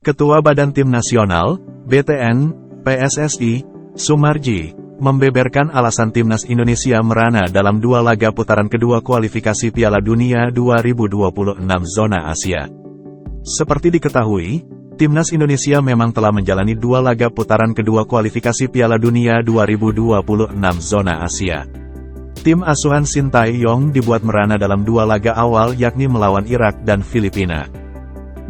Ketua Badan Tim Nasional, BTN, PSSI, Soemarji, membeberkan alasan Timnas Indonesia merana dalam dua laga putaran kedua kualifikasi Piala Dunia 2026 zona Asia. Seperti diketahui, Timnas Indonesia memang telah menjalani dua laga putaran kedua kualifikasi Piala Dunia 2026 zona Asia. Tim asuhan Sintayong dibuat merana dalam dua laga awal yakni melawan Irak dan Filipina.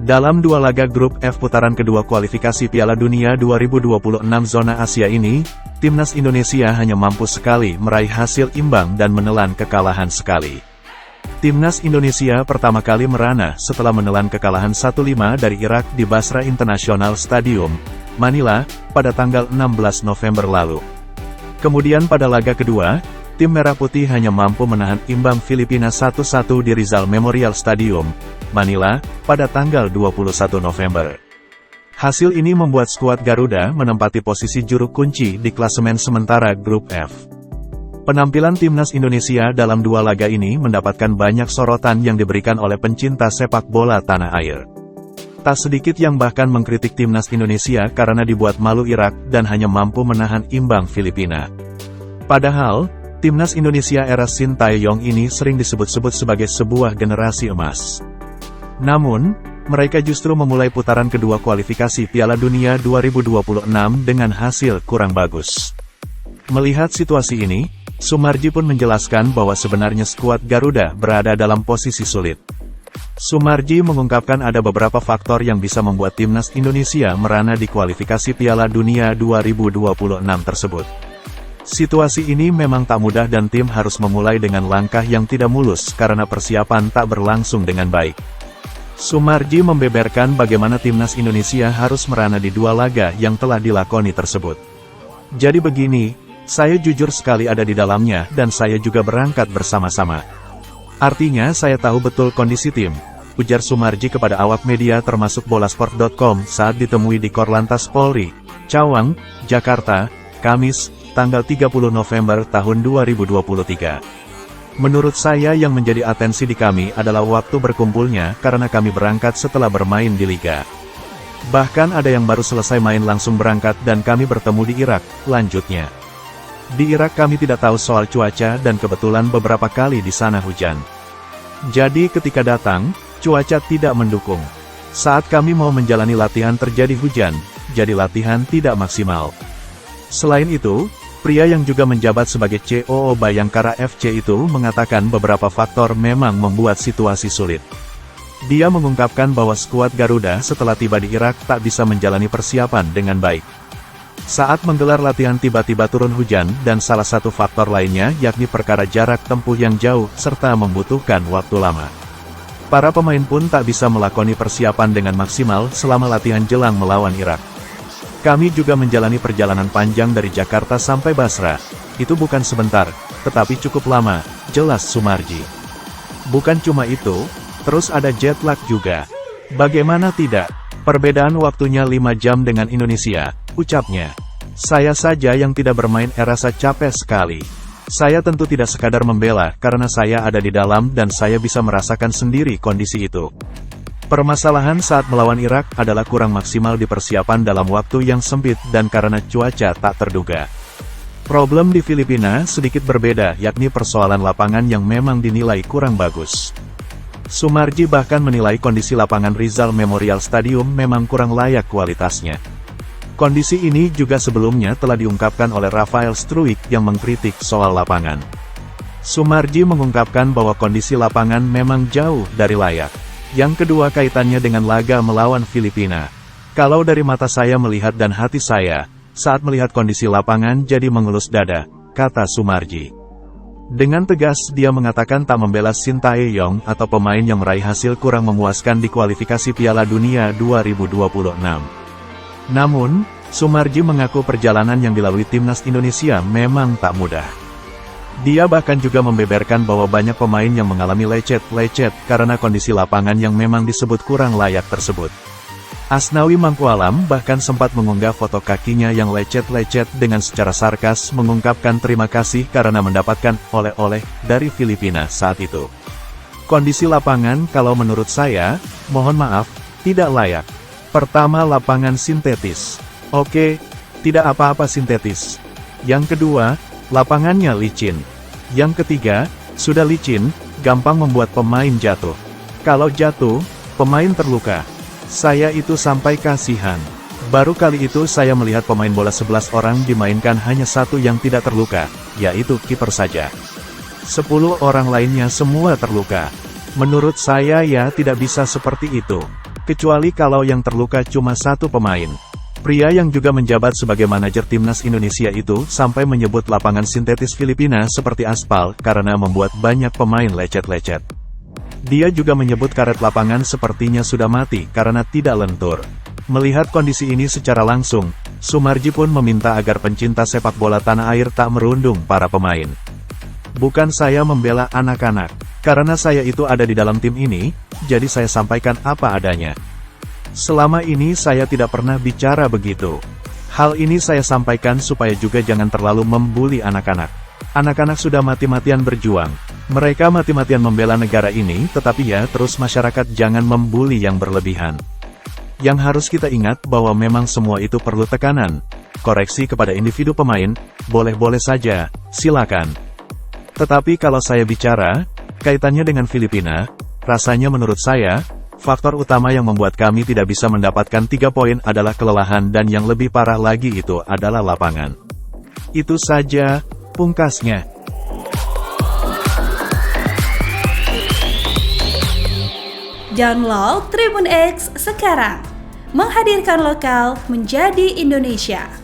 Dalam dua laga grup F putaran kedua kualifikasi Piala Dunia 2026 zona Asia ini, Timnas Indonesia hanya mampu sekali meraih hasil imbang dan menelan kekalahan sekali. Timnas Indonesia pertama kali merana setelah menelan kekalahan 1-5 dari Irak di Basra International Stadium, Manila, pada tanggal 16 November lalu. Kemudian pada laga kedua, tim Merah Putih hanya mampu menahan imbang Filipina 1-1 di Rizal Memorial Stadium, Manila, pada tanggal 21 November. Hasil ini membuat skuad Garuda menempati posisi juru kunci di klasemen sementara grup F. Penampilan Timnas Indonesia dalam dua laga ini mendapatkan banyak sorotan yang diberikan oleh pencinta sepak bola tanah air. Tak sedikit yang bahkan mengkritik Timnas Indonesia karena dibuat malu Irak dan hanya mampu menahan imbang Filipina. Padahal, Timnas Indonesia era Sintayong ini sering disebut-sebut sebagai sebuah generasi emas. Namun, mereka justru memulai putaran kedua kualifikasi Piala Dunia 2026 dengan hasil kurang bagus. Melihat situasi ini, Soemarji pun menjelaskan bahwa sebenarnya skuad Garuda berada dalam posisi sulit. Soemarji mengungkapkan ada beberapa faktor yang bisa membuat Timnas Indonesia merana di kualifikasi Piala Dunia 2026 tersebut. Situasi ini memang tak mudah dan tim harus memulai dengan langkah yang tidak mulus karena persiapan tak berlangsung dengan baik. Soemarji membeberkan bagaimana Timnas Indonesia harus merana di dua laga yang telah dilakoni tersebut. Jadi begini, saya jujur sekali ada di dalamnya dan saya juga berangkat bersama-sama. Artinya saya tahu betul kondisi tim, ujar Soemarji kepada awak media termasuk Bolasport.com saat ditemui di Korlantas Polri, Cawang, Jakarta, Kamis, tanggal 30 November tahun 2023. Menurut saya yang menjadi atensi di kami adalah waktu berkumpulnya karena kami berangkat setelah bermain di Liga. Bahkan ada yang baru selesai main langsung berangkat dan kami bertemu di Irak, lanjutnya. Di Irak kami tidak tahu soal cuaca dan kebetulan beberapa kali di sana hujan. Jadi ketika datang, cuaca tidak mendukung. Saat kami mau menjalani latihan terjadi hujan, jadi latihan tidak maksimal. Selain itu, pria yang juga menjabat sebagai COO Bayangkara FC itu mengatakan beberapa faktor memang membuat situasi sulit. Dia mengungkapkan bahwa skuad Garuda setelah tiba di Irak tak bisa menjalani persiapan dengan baik. Saat menggelar latihan tiba-tiba turun hujan dan salah satu faktor lainnya yakni perkara jarak tempuh yang jauh serta membutuhkan waktu lama. Para pemain pun tak bisa melakoni persiapan dengan maksimal selama latihan jelang melawan Irak. Kami juga menjalani perjalanan panjang dari Jakarta sampai Basra. Itu bukan sebentar, tetapi cukup lama, jelas Soemarji. Bukan cuma itu, terus ada jet lag juga. Bagaimana tidak? Perbedaan waktunya 5 jam dengan Indonesia, ucapnya. Saya saja yang tidak bermain rasa capek sekali. Saya tentu tidak sekadar membela karena saya ada di dalam dan saya bisa merasakan sendiri kondisi itu. Permasalahan saat melawan Irak adalah kurang maksimal di persiapan dalam waktu yang sempit dan karena cuaca tak terduga. Problem di Filipina sedikit berbeda yakni persoalan lapangan yang memang dinilai kurang bagus. Soemarji bahkan menilai kondisi lapangan Rizal Memorial Stadium memang kurang layak kualitasnya. Kondisi ini juga sebelumnya telah diungkapkan oleh Rafael Struijk yang mengkritik soal lapangan. Soemarji mengungkapkan bahwa kondisi lapangan memang jauh dari layak. Yang kedua kaitannya dengan laga melawan Filipina. Kalau dari mata saya melihat dan hati saya, saat melihat kondisi lapangan jadi mengelus dada, kata Soemarji. Dengan tegas dia mengatakan tak membela Sintayong atau pemain yang meraih hasil kurang memuaskan di kualifikasi Piala Dunia 2026. Namun, Soemarji mengaku perjalanan yang dilalui Timnas Indonesia memang tak mudah. Dia bahkan juga membeberkan bahwa banyak pemain yang mengalami lecet-lecet karena kondisi lapangan yang memang disebut kurang layak tersebut. Asnawi Mangkualam bahkan sempat mengunggah foto kakinya yang lecet-lecet dengan secara sarkas mengungkapkan terima kasih karena mendapatkan oleh-oleh dari Filipina saat itu. Kondisi lapangan kalau menurut saya, mohon maaf, tidak layak. Pertama, lapangan sintetis. Oke, tidak apa-apa sintetis. Yang kedua, lapangannya licin. Yang ketiga, sudah licin, gampang membuat pemain jatuh. Kalau jatuh, pemain terluka. Saya itu sampai kasihan. Baru kali itu saya melihat pemain bola 11 orang dimainkan hanya satu yang tidak terluka, yaitu kiper saja. 10 orang lainnya semua terluka. Menurut saya ya tidak bisa seperti itu. Kecuali kalau yang terluka cuma satu pemain. Pria yang juga menjabat sebagai manajer timnas Indonesia itu sampai menyebut lapangan sintetis Filipina seperti aspal karena membuat banyak pemain lecet-lecet. Dia juga menyebut karet lapangan sepertinya sudah mati karena tidak lentur. Melihat kondisi ini secara langsung, Soemarji pun meminta agar pencinta sepak bola tanah air tak merundung para pemain. Bukan saya membela anak-anak, karena saya itu ada di dalam tim ini, jadi saya sampaikan apa adanya. Selama ini saya tidak pernah bicara begitu. Hal ini saya sampaikan supaya juga jangan terlalu membuli anak-anak. Anak-anak sudah mati-matian berjuang. Mereka mati-matian membela negara ini, tetapi ya terus masyarakat jangan membuli yang berlebihan. Yang harus kita ingat bahwa memang semua itu perlu tekanan. Koreksi kepada individu pemain, boleh-boleh saja, silakan. Tetapi kalau saya bicara, kaitannya dengan Filipina, rasanya menurut saya, faktor utama yang membuat kami tidak bisa mendapatkan 3 poin adalah kelelahan dan yang lebih parah lagi itu adalah lapangan. Itu saja, pungkasnya. Download Tribun X sekarang, menghadirkan lokal menjadi Indonesia.